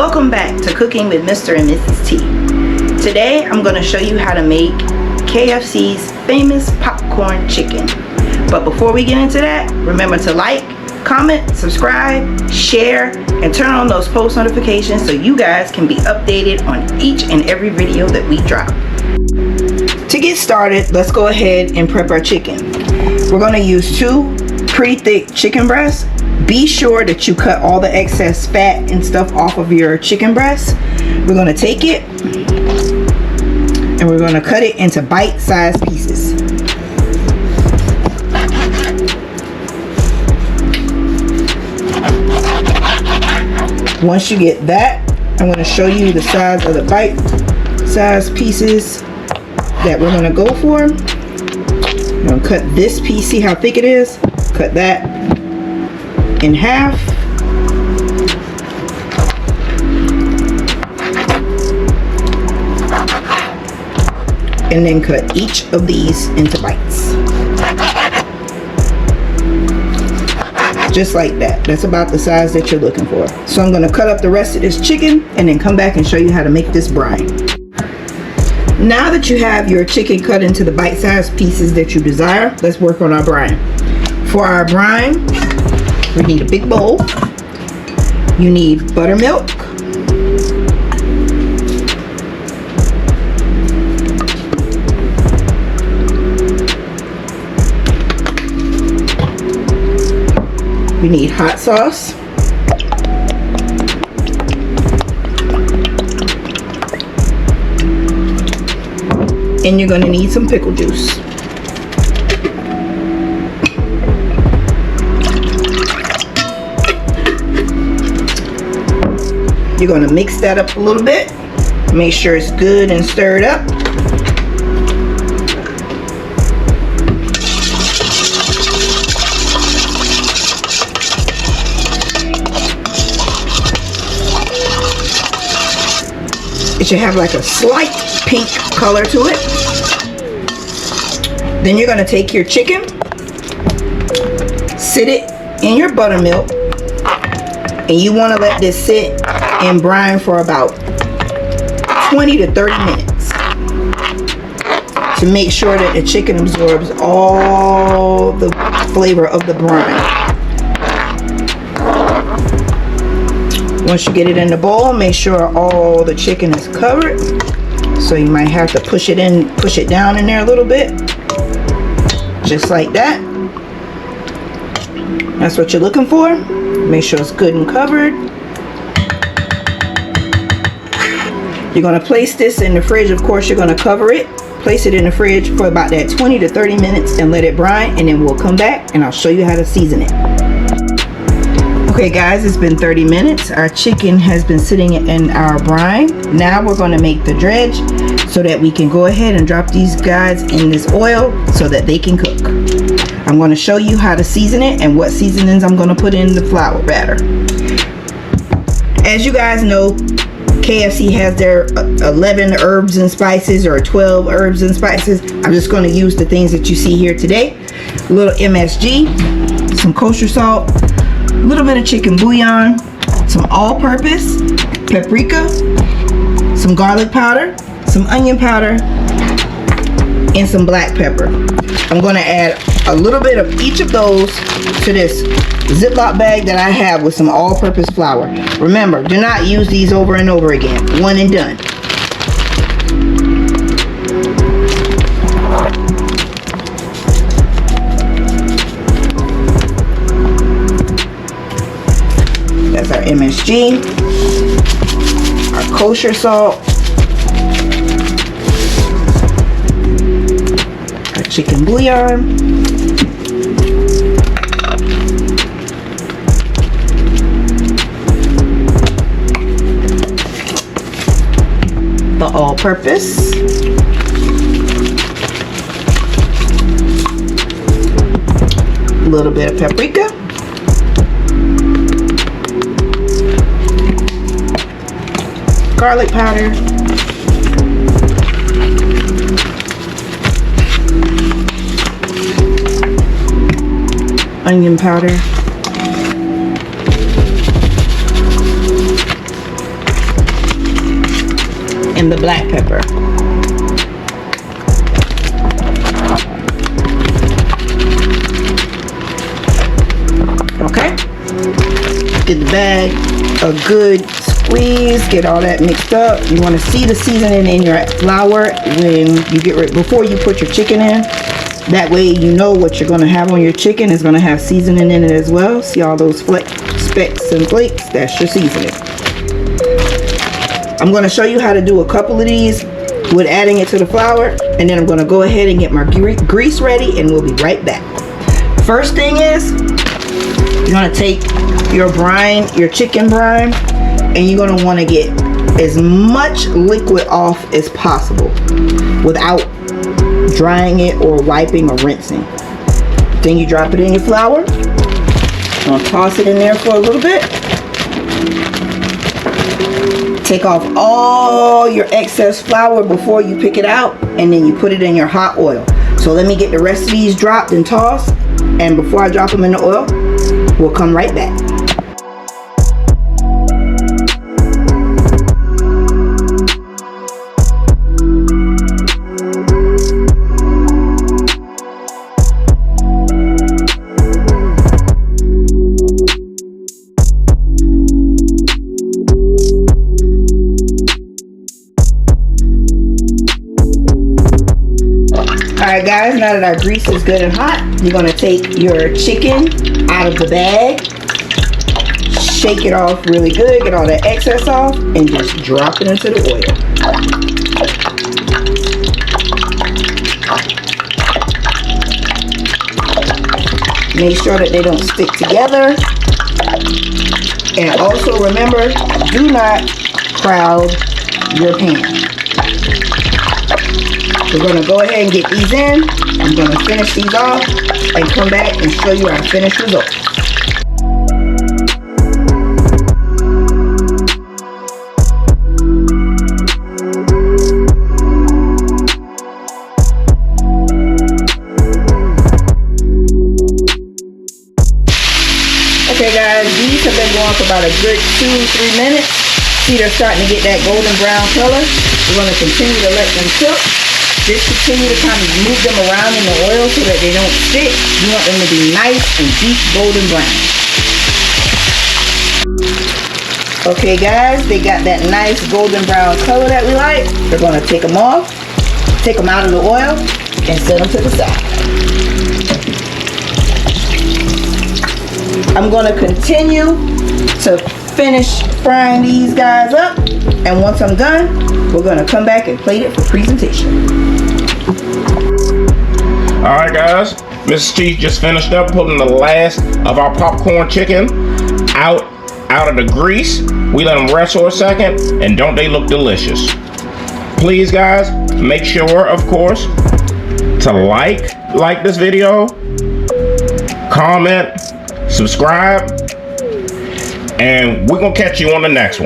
Welcome back to Cooking with Mr. and Mrs. T. Today I'm going to show you how to make KFC's famous popcorn chicken. But before we get into that, remember to like, comment, subscribe, share, and turn on those post notifications so you guys can be updated on each and every video that we drop. To get started, let's go ahead and prep our chicken. We're going to use 2 pretty thick chicken breasts. Be sure that you cut all the excess fat and stuff off of your chicken breast. We're going to take it and we're going to cut it into bite-sized pieces. Once you get that, I'm going to show you the size of the bite-sized pieces that we're going to go for. I'm going to cut this piece, see how thick it is? Cut that in half. And then cut each of these into bites. Just like that. That's about the size that you're looking for. So I'm going to cut up the rest of this chicken and then come back and show you how to make this brine. Now that you have your chicken cut into the bite-sized pieces that you desire, let's work on our brine. For our brine, we need a big bowl. You need buttermilk. You need hot sauce. And you're going to need some pickle juice. You're going to mix that up a little bit. Make sure it's good and stirred up. It should have like a slight pink color to it. Then you're going to take your chicken, sit it in your buttermilk, and you want to let this sit and brine for about 20 to 30 minutes to make sure that the chicken absorbs all the flavor of the brine. Once you get it in the bowl, make sure all the chicken is covered. So you might have to push it down in there a little bit. Just like that. That's what you're looking for. Make sure it's good and covered. You're going to place this in the fridge. Of course, you're going to cover it. Place it in the fridge for about that 20 to 30 minutes and let it brine, and then we'll come back and I'll show you how to season it. Okay guys, it's been 30 minutes. Our chicken has been sitting in our brine. Now we're going to make the dredge so that we can go ahead and drop these guys in this oil so that they can cook. I'm going to show you how to season it and what seasonings I'm going to put in the flour batter. As you guys know, KFC has their 11 herbs and spices or 12 herbs and spices. I'm just going to use the things that you see here today. A little MSG, some kosher salt, a little bit of chicken bouillon, some all-purpose paprika, some garlic powder, some onion powder, and some black pepper. I'm going to add a little bit of each of those to this Ziploc bag that I have with some all-purpose flour. Remember, do not use these over and over again. One and done. That's our MSG, our kosher salt, our chicken bouillon, the all-purpose, a little bit of paprika, garlic powder, onion powder, and the black pepper. Okay, get the bag a good squeeze, get all that mixed up. You want to see the seasoning in your flour when you get ready, before you put your chicken in. That way you know what you're going to have on your chicken is going to have seasoning in it as well. See all those specks and flakes? That's your seasoning. I'm going to show you how to do a couple of these with adding it to the flour, and then I'm going to go ahead and get my grease ready, and we'll be right back. First thing is, you're going to take your brine, your chicken brine, and you're going to want to get as much liquid off as possible without drying it or wiping or rinsing. Then you drop it in your flour. I'm going to toss it in there for a little bit. Take off all your excess flour before you pick it out, and then you put it in your hot oil. So let me get the rest of these dropped and tossed, and before I drop them in the oil, we'll come right back. Alright guys, now that our grease is good and hot, you're going to take your chicken out of the bag, shake it off really good, get all that excess off, and just drop it into the oil. Make sure that they don't stick together. And also remember, do not crowd your pan. We're going to go ahead and get these in. I'm going to finish these off and come back and show you our finished result. Okay guys, these have been going for about a good 2-3 minutes. See, they're starting to get that golden brown color. We're going to continue to let them cook. Just continue to kind of move them around in the oil so that they don't stick. You want them to be nice and deep golden brown. Okay guys, they got that nice golden brown color that we like. We're going to take them off, take them out of the oil, and set them to the side. I'm going to continue to finish frying these guys up, and once I'm done, we're going to come back and plate it for presentation. Alright guys, Mrs. T just finished up putting the last of our popcorn chicken out of the grease. We let them rest for a second, and don't they look delicious? Please guys, make sure of course to like this video, comment, subscribe, and we're gonna catch you on the next one.